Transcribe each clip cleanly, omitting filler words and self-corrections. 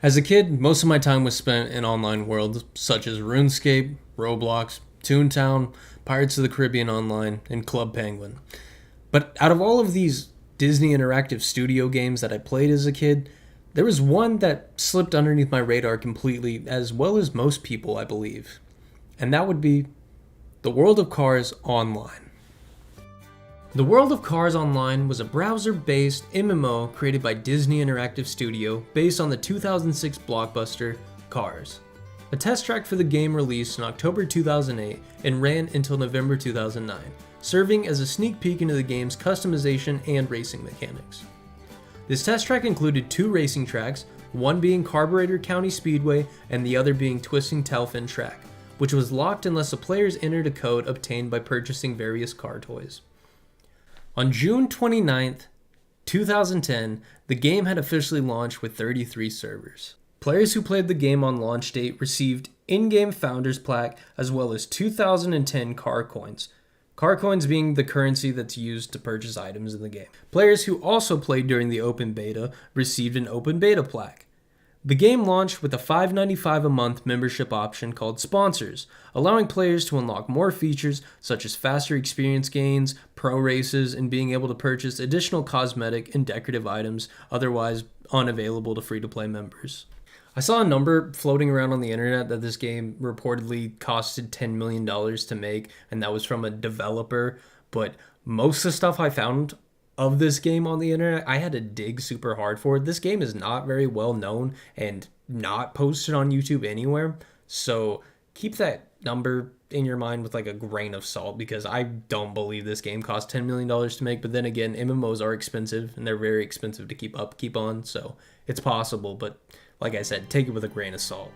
As a kid, most of my time was spent in online worlds such as RuneScape, Roblox, Toontown, Pirates of the Caribbean Online, and Club Penguin. But out of all of these Disney Interactive Studio games that I played as a kid, there was one that slipped underneath my radar completely, as well as most people, I believe. And that would be The World of Cars Online. The World of Cars Online was a browser-based MMO created by Disney Interactive Studio based on the 2006 blockbuster Cars. A test track for the game released in October 2008 and ran until November 2009, serving as a sneak peek into the game's customization and racing mechanics. This test track included 2 racing tracks, one being Carburetor County Speedway and the other being Twisting Tailfin Track, which was locked unless the players entered a code obtained by purchasing various car toys. On June 29th, 2010, the game had officially launched with 33 servers. Players who played the game on launch date received in-game Founders Plaque as well as 2010 car coins. Car coins being the currency that's used to purchase items in the game. Players who also played during the open beta received an open beta plaque. The game launched with a $5.95 a month membership option called Sponsors, allowing players to unlock more features such as faster experience gains, pro races, and being able to purchase additional cosmetic and decorative items otherwise unavailable to free-to-play members. I saw a number floating around on the internet that this game reportedly costed $10 million to make, and that was from a developer, but most of the stuff I found of this game on the internet, I had to dig super hard for it. This game is not very well known and not posted on YouTube anywhere, so keep that number in your mind with like a grain of salt, because I don't believe this game cost $10 million to make. But then again, MMOs are expensive and they're very expensive to keep on, so it's possible, but like I said, take it with a grain of salt.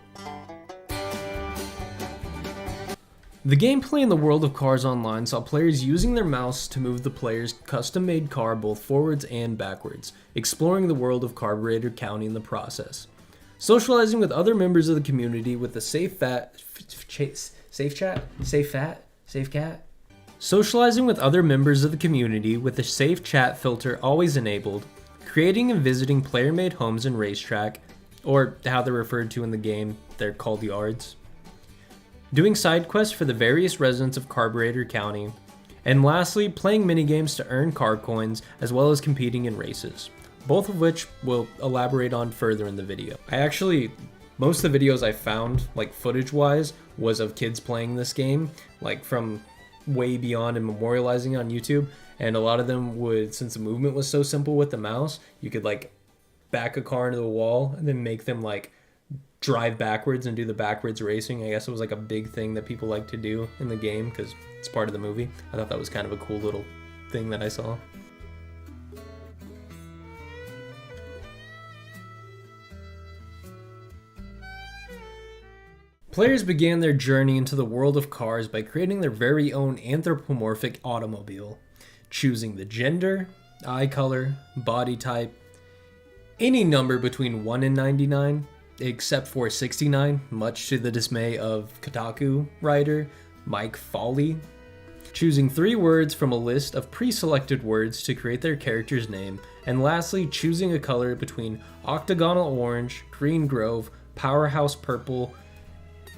The gameplay in the World of Cars Online saw players using their mouse to move the player's custom-made car both forwards and backwards, exploring the world of Carburetor County in the process. Socializing with other members of the community with the Socializing with other members of the community with the safe chat filter always enabled, creating and visiting player-made homes and racetrack, or how they're referred to in the game, they're called yards. Doing side quests for the various residents of Carburetor County, and lastly, playing minigames to earn car coins as well as competing in races, both of which we'll elaborate on further in the video. Most of the videos I found, like footage-wise, was of kids playing this game, like from way beyond and memorializing on YouTube, and a lot of them would, since the movement was so simple with the mouse, you could like back a car into the wall and then make them like drive backwards and do the backwards racing. I guess it was like a big thing that people like to do in the game because it's part of the movie. I thought that was kind of a cool little thing that I saw. Players began their journey into the world of cars by creating their very own anthropomorphic automobile, choosing the gender, eye color, body type, any number between 1 and 99, except for 69, much to the dismay of Kotaku writer Mike Foley, choosing 3 words from a list of pre-selected words to create their character's name, and lastly choosing a color between octagonal orange, green grove, powerhouse purple,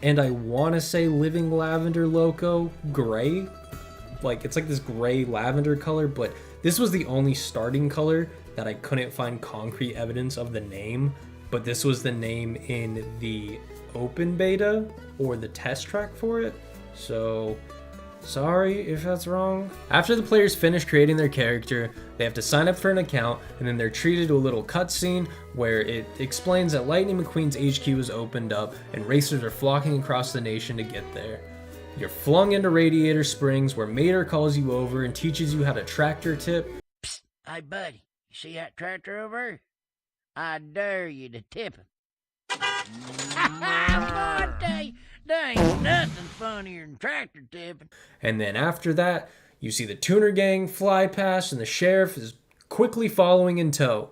and I want to say living lavender loco gray. Like, it's like this gray lavender color, but this was the only starting color that I couldn't find concrete evidence of the name, but this was the name in the open beta or the test track for it, so sorry if that's wrong. After the players finish creating their character, they have to sign up for an account, and then they're treated to a little cutscene where it explains that Lightning McQueen's HQ is opened up and racers are flocking across the nation to get there. You're flung into Radiator Springs where Mater calls you over and teaches you how to tractor tip. Psst, hey buddy, you see that tractor over there? I dare you to tip him. I tell you, there ain't nothing funnier than tractor tipping. And then after that, you see the tuner gang fly past and the sheriff is quickly following in tow.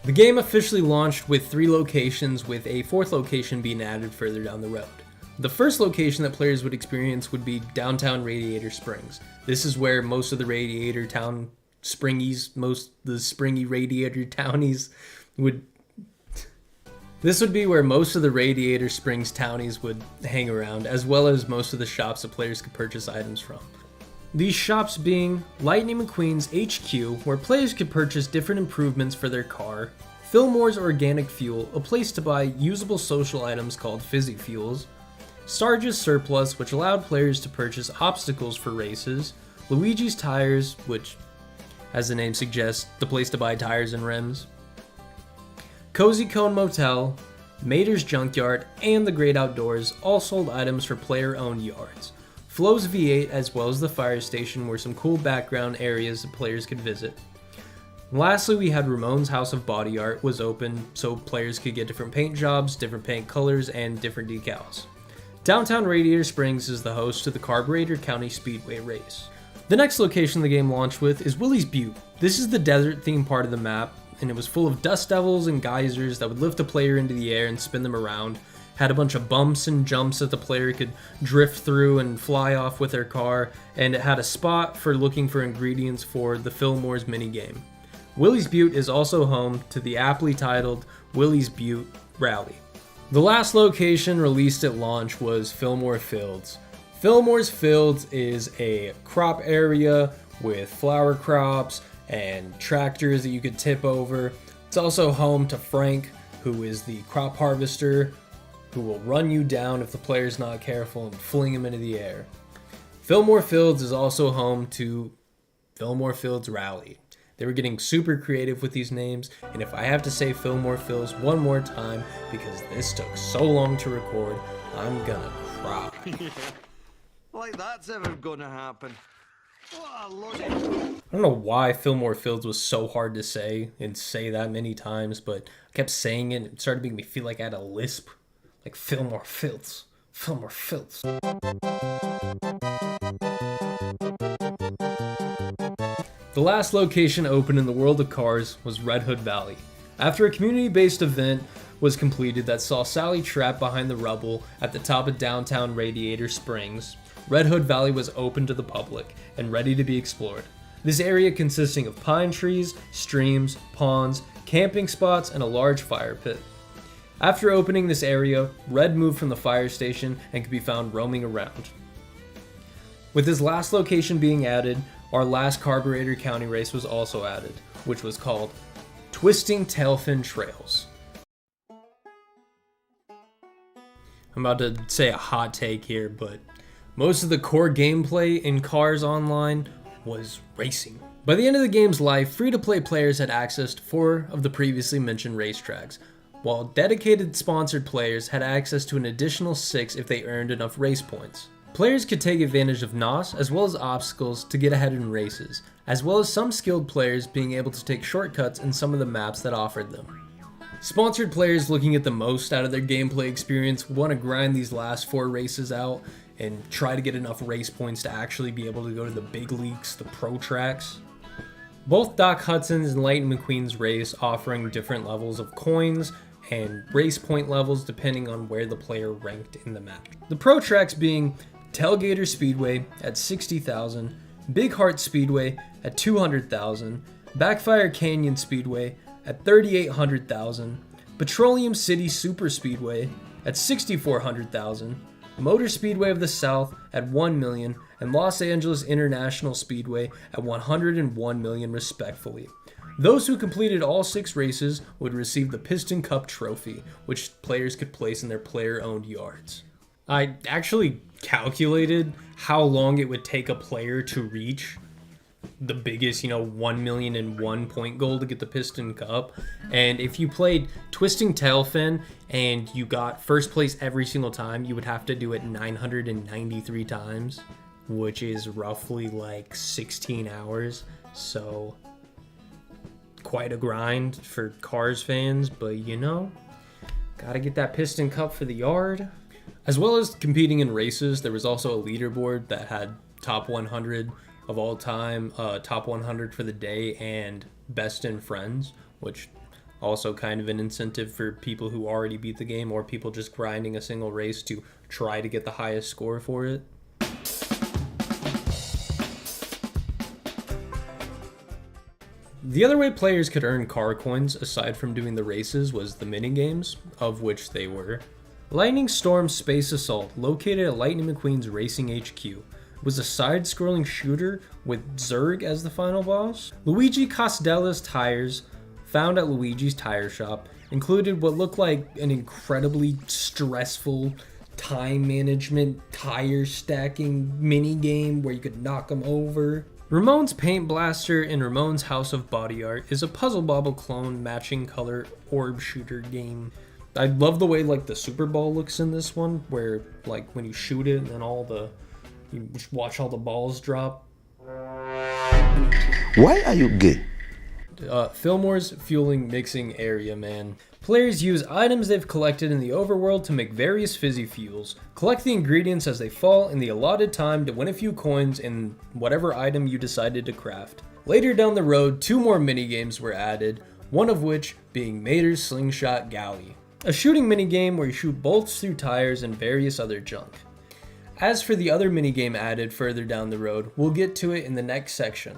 The game officially launched with 3 locations, with a 4th location being added further down the road. The first location that players would experience would be downtown Radiator Springs. This is where most of the Radiator Town Springies, the springy Radiator Townies would... This would be where most of the Radiator Springs townies would hang around, as well as most of the shops that players could purchase items from. These shops being Lightning McQueen's HQ, where players could purchase different improvements for their car, Fillmore's Organic Fuel, a place to buy usable social items called Fizzy Fuels, Sarge's Surplus, which allowed players to purchase obstacles for races, Luigi's Tires, which, as the name suggests, the place to buy tires and rims, Cozy Cone Motel, Mater's Junkyard, and The Great Outdoors all sold items for player-owned yards. Flo's V8 as well as the fire station were some cool background areas that players could visit. Lastly, we had Ramon's House of Body Art was open so players could get different paint jobs, different paint colors, and different decals. Downtown Radiator Springs is the host to the Carburetor County Speedway race. The next location the game launched with is Willie's Butte. This is the desert-themed part of the map, and it was full of dust devils and geysers that would lift a player into the air and spin them around. Had a bunch of bumps and jumps that the player could drift through and fly off with their car, and it had a spot for looking for ingredients for the Fillmore's minigame. Willie's Butte is also home to the aptly titled Willie's Butte Rally. The last location released at launch was Fillmore Fields. Fillmore's Fields is a crop area with flower crops and tractors that you could tip over. It's also home to Frank, who is the crop harvester, who will run you down if the player's not careful and fling him into the air. Fillmore Fields is also home to Fillmore Fields Rally. They were getting super creative with these names, and if I have to say Fillmore Fields one more time because this took so long to record, I'm gonna cry. Like that's ever gonna happen. I don't know why Fillmore Fields was so hard to say and say that many times, but I kept saying it and it started making me feel like I had a lisp. Like Fillmore Fields. Fillmore Fields. The last location open in the world of cars was Red Hood Valley. After a community-based event was completed that saw Sally trapped behind the rubble at the top of downtown Radiator Springs, Red Hood Valley was open to the public and ready to be explored. This area consisting of pine trees, streams, ponds, camping spots, and a large fire pit. After opening this area, Red moved from the fire station and could be found roaming around. With this last location being added, our last Carburetor County race was also added, which was called Twisting Tailfin Trails. I'm about to say a hot take here, but most of the core gameplay in Cars Online was racing. By the end of the game's life, free-to-play players had access to 4 of the previously mentioned racetracks, while dedicated sponsored players had access to an additional 6 if they earned enough race points. Players could take advantage of NOS as well as obstacles to get ahead in races, as well as some skilled players being able to take shortcuts in some of the maps that offered them. Sponsored players looking at the most out of their gameplay experience want to grind these last 4 races out and try to get enough race points to actually be able to go to the big leagues, the pro tracks. Both Doc Hudson's and Lightning McQueen's race offering different levels of coins and race point levels depending on where the player ranked in the map. The pro tracks being Tailgater Speedway at 60,000, Big Heart Speedway at 200,000, Backfire Canyon Speedway at 3,800,000, Petroleum City Super Speedway at 6,400,000, Motor Speedway of the South at 1 million, and Los Angeles International Speedway at 101 million respectively. Those who completed all 6 races would receive the Piston Cup trophy, which players could place in their player-owned yards. I actually calculated how long it would take a player to reach the biggest, 1 million and 1 point goal to get the Piston Cup. And if you played Twisting Tailfin and you got first place every single time, you would have to do it 993 times, which is roughly like 16 hours. So quite a grind for Cars fans, but gotta get that Piston Cup for the yard. As well as competing in races, there was also a leaderboard that had top 100 of all time, top 100 for the day, and best in friends, which Also kind of an incentive for people who already beat the game or people just grinding a single race to try to get the highest score for it. The other way players could earn car coins aside from doing the races was the minigames, of which they were Lightning Storm Space Assault, located at Lightning McQueen's Racing HQ, was a side-scrolling shooter with Zurg as the final boss. Luigi Costella's tires, found at Luigi's Tire Shop, included what looked like an incredibly stressful time management tire stacking minigame where you could knock them over. Ramon's Paint Blaster in Ramon's House of Body Art is a Puzzle Bobble clone matching color orb shooter game. I love the way like the Super Ball looks in this one, where like when you shoot it and then you just watch all the balls drop. Why are you gay? Fillmore's Fueling Mixing Area, man. Players use items they've collected in the overworld to make various fizzy fuels. Collect the ingredients as they fall in the allotted time to win a few coins in whatever item you decided to craft. Later down the road, 2 more minigames were added, one of which being Mater's Slingshot Galley, a shooting minigame where you shoot bolts through tires and various other junk. As for the other minigame added further down the road, we'll get to it in the next section.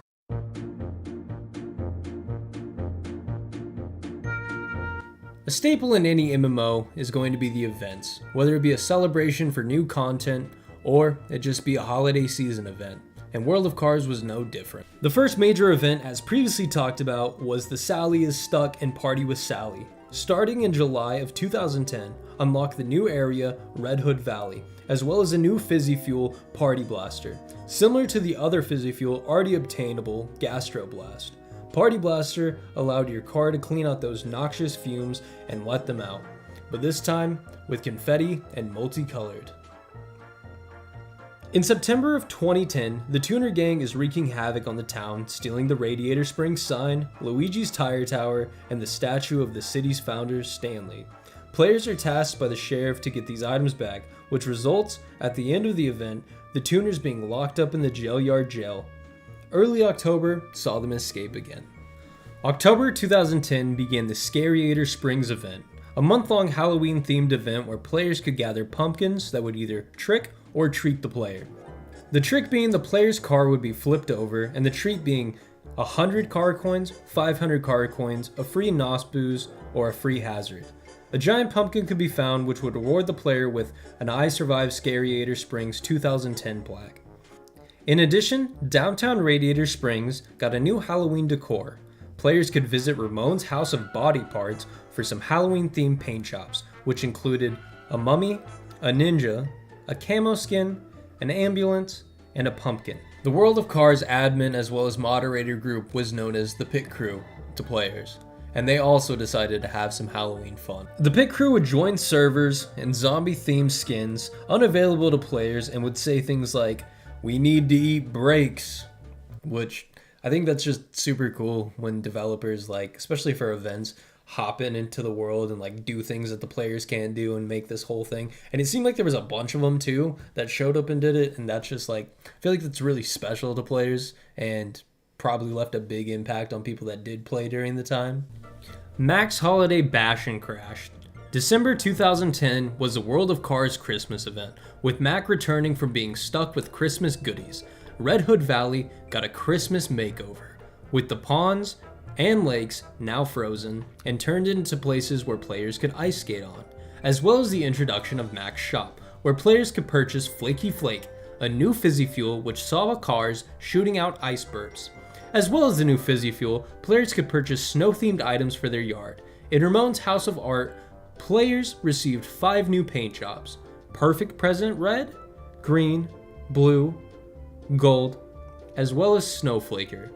A staple in any MMO is going to be the events, whether it be a celebration for new content or it just be a holiday season event, and World of Cars was no different. The first major event, as previously talked about, was the Sally is Stuck and Party with Sally. Starting in July of 2010, unlock the new area Red Hood Valley, as well as a new fizzy fuel Party Blaster, similar to the other fizzy fuel already obtainable Gastro Blast. Party Blaster allowed your car to clean out those noxious fumes and let them out, but this time with confetti and multicolored. In September of 2010, the Tuner Gang is wreaking havoc on the town, stealing the Radiator Springs sign, Luigi's Tire Tower, and the statue of the city's founder, Stanley. Players are tasked by the sheriff to get these items back, which results, at the end of the event, the Tuners being locked up in the jail yard jail. Early October saw them escape again. October 2010 began the Scariator Springs event, a month-long Halloween-themed event where players could gather pumpkins that would either trick or treat the player. The trick being the player's car would be flipped over, and the treat being 100 car coins, 500 car coins, a free NOS booze, or a free hazard. A giant pumpkin could be found which would reward the player with an I Survive Scariator Springs 2010 plaque. In addition, downtown Radiator Springs got a new Halloween decor. Players could visit Ramon's House of Body Parts for some Halloween-themed paint shops, which included a mummy, a ninja, a camo skin, an ambulance, and a pumpkin. The World of Cars admin as well as moderator group was known as the Pit Crew to players, and they also decided to have some Halloween fun. The Pit Crew would join servers and zombie-themed skins unavailable to players and would say things like, "We need to eat breaks," which I think that's just super cool when developers, like, especially for events, hop into the world and like do things that the players can't do and make this whole thing. And it seemed like there was a bunch of them too that showed up and did it, and that's just like, I feel like that's really special to players and probably left a big impact on people that did play during the time. Max Holiday Bash and Crash. December 2010 was the World of Cars Christmas event, with Mac returning from being stuck with Christmas goodies. Red Hood Valley got a Christmas makeover, with the ponds and lakes now frozen and turned into places where players could ice skate on, as well as the introduction of Mac's Shop, where players could purchase Flaky Flake, a new fizzy fuel which saw cars shooting out ice burps. As well as the new fizzy fuel, players could purchase snow-themed items for their yard. In Ramon's House of Art, players received 5 new paint jobs: Perfect Present Red, Green, Blue, Gold, as well as Snowflaker.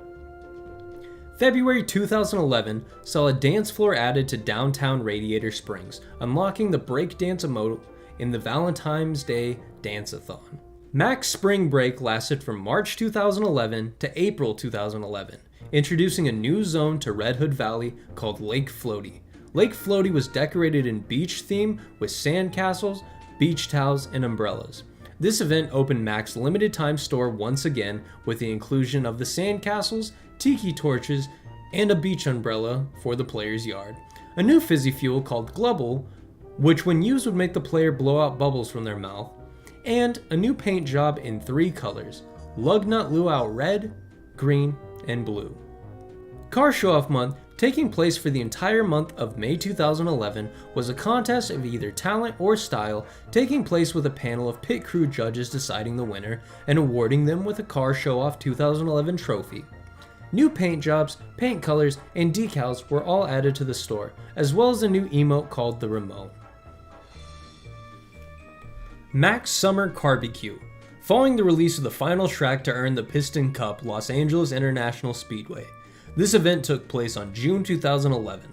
February 2011 saw a dance floor added to downtown Radiator Springs, unlocking the breakdance emote in the Valentine's Day Dance-a-thon. Mac's Spring Break lasted from March 2011 to April 2011, introducing a new zone to Red Hood Valley called Lake Floaty. Lake Floaty was decorated in beach theme with sand castles, beach towels, and umbrellas. This event opened Mac's limited time store once again with the inclusion of the sand castles, tiki torches, and a beach umbrella for the player's yard. a new fizzy fuel called Glubble, which when used would make the player blow out bubbles from their mouth, and a new paint job in 3 colors, Lugnut Luau Red, Green, and Blue. Car Show-Off Month, taking place for the entire month of May 2011, was a contest of either talent or style, taking place with a panel of pit crew judges deciding the winner and awarding them with a Car Show-Off 2011 trophy. New paint jobs, paint colors, and decals were all added to the store, as well as a new emote called the Remote. Max Summer Barbecue. Following the release of the final track to earn the Piston Cup Los Angeles International Speedway. This event took place on June 2011.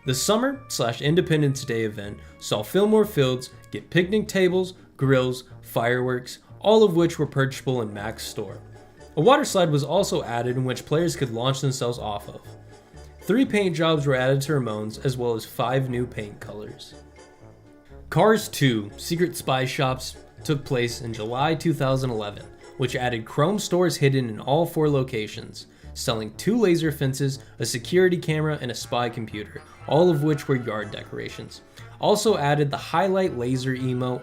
The Summer/Independence Day event saw Fillmore Fields get picnic tables, grills, fireworks, all of which were purchasable in Mac's store. A water slide was also added in which players could launch themselves off of. 3 paint jobs were added to Ramones, as well as 5 new paint colors. Cars 2 Secret Spy Shops took place in July 2011, which added Chrome stores hidden in all 4 locations, selling 2 laser fences, a security camera, and a spy computer, all of which were yard decorations. Also added the Highlight Laser emote.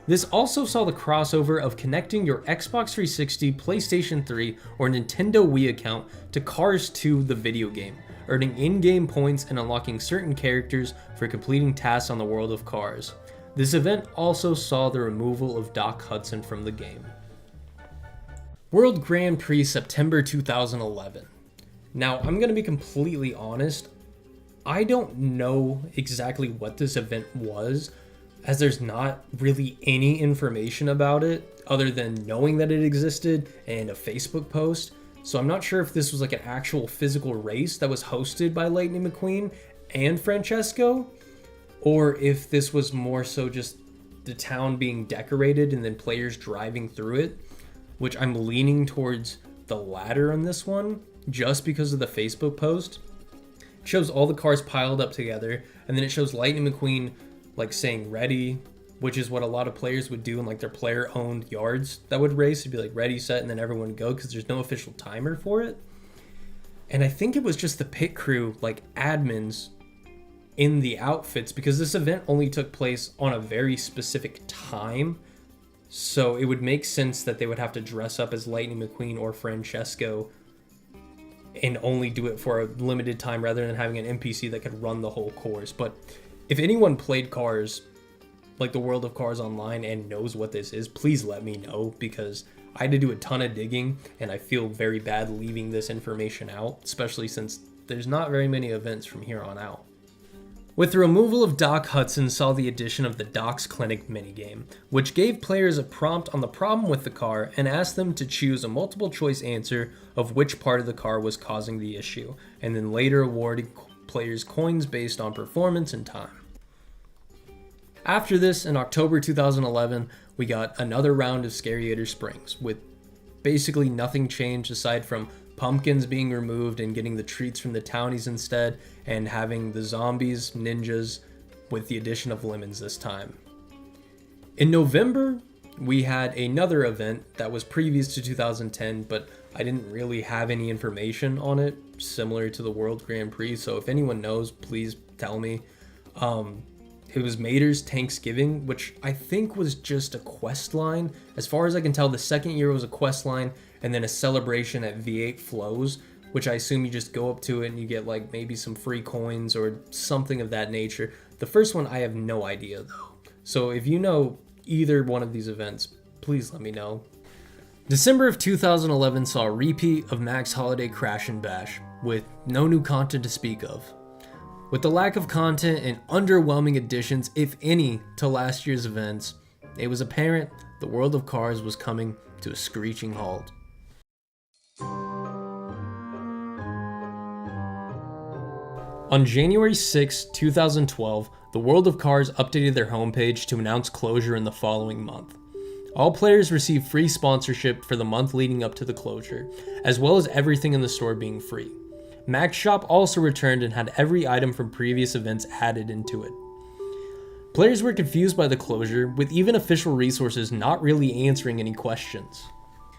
This also saw the crossover of connecting your Xbox 360, PlayStation 3, or Nintendo Wii account to Cars 2 the video game, earning in-game points and unlocking certain characters for completing tasks on the world of Cars. This event also saw the removal of Doc Hudson from the game. World Grand Prix September 2011. Now, I'm going to be completely honest, I don't know exactly what this event was, as there's not really any information about it other than knowing that it existed and a Facebook post. So I'm not sure if this was like an actual physical race that was hosted by Lightning McQueen and Francesco, or if this was more so just the town being decorated and then players driving through it, which I'm leaning towards the latter on this one just because of the Facebook post. It shows all the cars piled up together, and then it shows Lightning McQueen like saying ready, which is what a lot of players would do in like their player owned yards that would race. It'd be like ready, set, and then everyone would go because there's no official timer for it. And I think it was just the pit crew, like admins in the outfits, because this event only took place on a very specific time. So it would make sense that they would have to dress up as Lightning McQueen or Francesco and only do it for a limited time rather than having an NPC that could run the whole course. But if anyone played Cars, like the World of Cars online, and knows what this is, please let me know, because I had to do a ton of digging and I feel very bad leaving this information out, especially since there's not very many events from here on out. With the removal of Doc Hudson saw the addition of the Doc's Clinic minigame, which gave players a prompt on the problem with the car and asked them to choose a multiple choice answer of which part of the car was causing the issue, and then later awarded players coins based on performance and time. After this, in October 2011, we got another round of Scariator Springs, with basically nothing changed aside from pumpkins being removed and getting the treats from the townies instead, and having the zombies, ninjas, with the addition of lemons this time. In November, we had another event that was previous to 2010, but I didn't really have any information on it, similar to the World Grand Prix, so if anyone knows, please tell me. It was Mater's Thanksgiving, which I think was just a quest line. As far as I can tell, the second year was a quest line, and then a celebration at V8 Flows, which I assume you just go up to it and you get like maybe some free coins or something of that nature. The first one, I have no idea though. So if you know either one of these events, please let me know. December of 2011 saw a repeat of Mac's Holiday Crash and Bash, with no new content to speak of. With the lack of content and underwhelming additions, if any, to last year's events, it was apparent the World of Cars was coming to a screeching halt. On January 6, 2012, the World of Cars updated their homepage to announce closure in the following month. All players received free sponsorship for the month leading up to the closure, as well as everything in the store being free. Mac's shop also returned and had every item from previous events added into it. Players were confused by the closure, with even official resources not really answering any questions.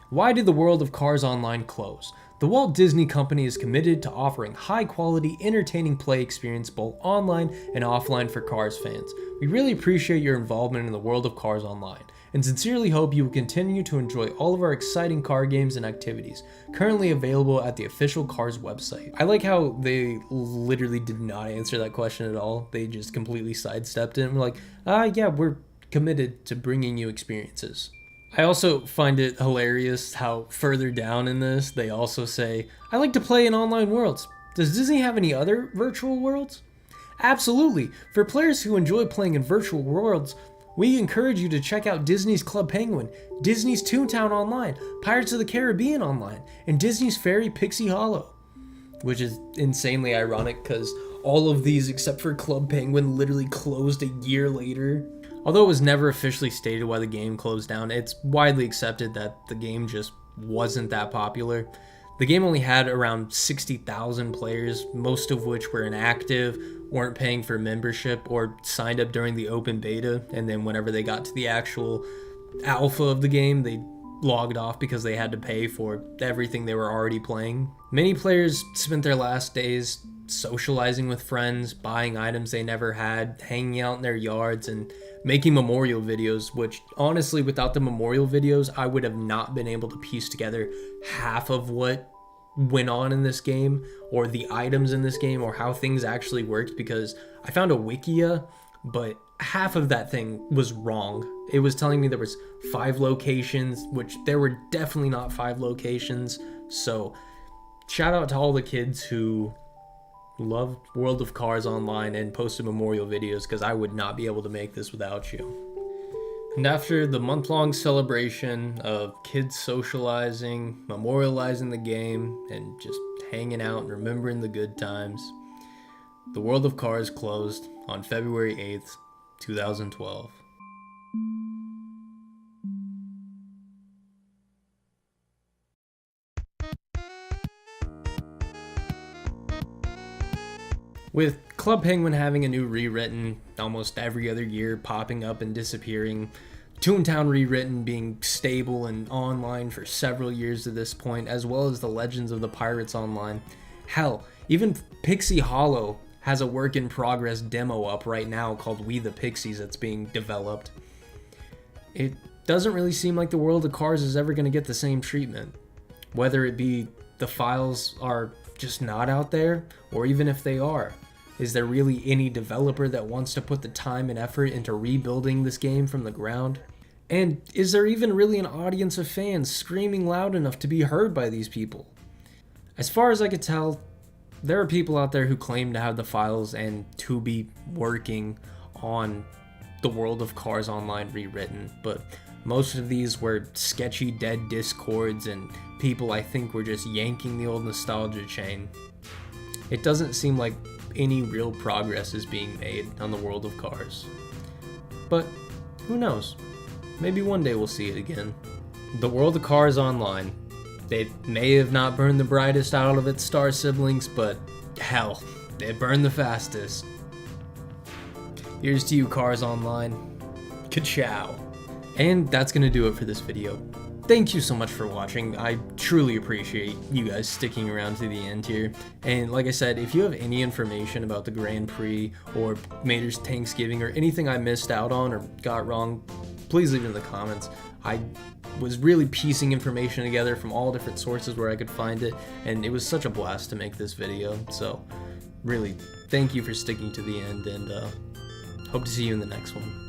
Why did the World of Cars Online close? The Walt Disney Company is committed to offering high-quality, entertaining play experience both online and offline for Cars fans. We really appreciate your involvement in the World of Cars Online, and sincerely hope you will continue to enjoy all of our exciting car games and activities, currently available at the official Cars website. I like how they literally did not answer that question at all. They just completely sidestepped it and were like, yeah, we're committed to bringing you experiences. I also find it hilarious how further down in this, they also say, I like to play in online worlds. Does Disney have any other virtual worlds? Absolutely. For players who enjoy playing in virtual worlds, we encourage you to check out Disney's Club Penguin, Disney's Toontown Online, Pirates of the Caribbean Online, and Disney's Fairy Pixie Hollow. Which is insanely ironic because all of these except for Club Penguin literally closed a year later. Although it was never officially stated why the game closed down, it's widely accepted that the game just wasn't that popular. The game only had around 60,000 players, most of which were inactive, weren't paying for membership, or signed up during the open beta, and then whenever they got to the actual alpha of the game, they logged off because they had to pay for everything they were already playing. Many players spent their last days socializing with friends, buying items they never had, hanging out in their yards, and making memorial videos, which honestly, without the memorial videos, I would have not been able to piece together half of what went on in this game, or the items in this game, or how things actually worked, because I found a wikia, but half of that thing was wrong. It was telling me there was 5 locations, which there were definitely not 5 locations. So shout out to all the kids who loved World of Cars Online and posted memorial videos, because I would not be able to make this without you. And after the month-long celebration of kids socializing, memorializing the game, and just hanging out and remembering the good times, the World of Cars closed on February 8th, 2012. With Club Penguin having a new rewritten almost every other year, popping up and disappearing, Toontown rewritten being stable and online for several years at this point, as well as the Legends of the Pirates Online. Hell, even Pixie Hollow has a work in progress demo up right now called We the Pixies that's being developed. It doesn't really seem like the World of Cars is ever going to get the same treatment. Whether it be the files are just not out there, or even if they are. Is there really any developer that wants to put the time and effort into rebuilding this game from the ground? And is there even really an audience of fans screaming loud enough to be heard by these people? As far as I could tell, there are people out there who claim to have the files and to be working on the World of Cars Online rewritten, but most of these were sketchy dead discords and people I think were just yanking the old nostalgia chain. It doesn't seem like any real progress is being made on the World of Cars. But who knows? Maybe one day we'll see it again. The World of Cars Online. They may have not burned the brightest out of its star siblings, but hell, they burned the fastest. Here's to you, Cars Online. Ka-chow. And that's gonna do it for this video. Thank you so much for watching. I truly appreciate you guys sticking around to the end here. And like I said, if you have any information about the Grand Prix or Mater's Thanksgiving or anything I missed out on or got wrong, please leave it in the comments. I was really piecing information together from all different sources where I could find it, and it was such a blast to make this video. So really, thank you for sticking to the end, and hope to see you in the next one.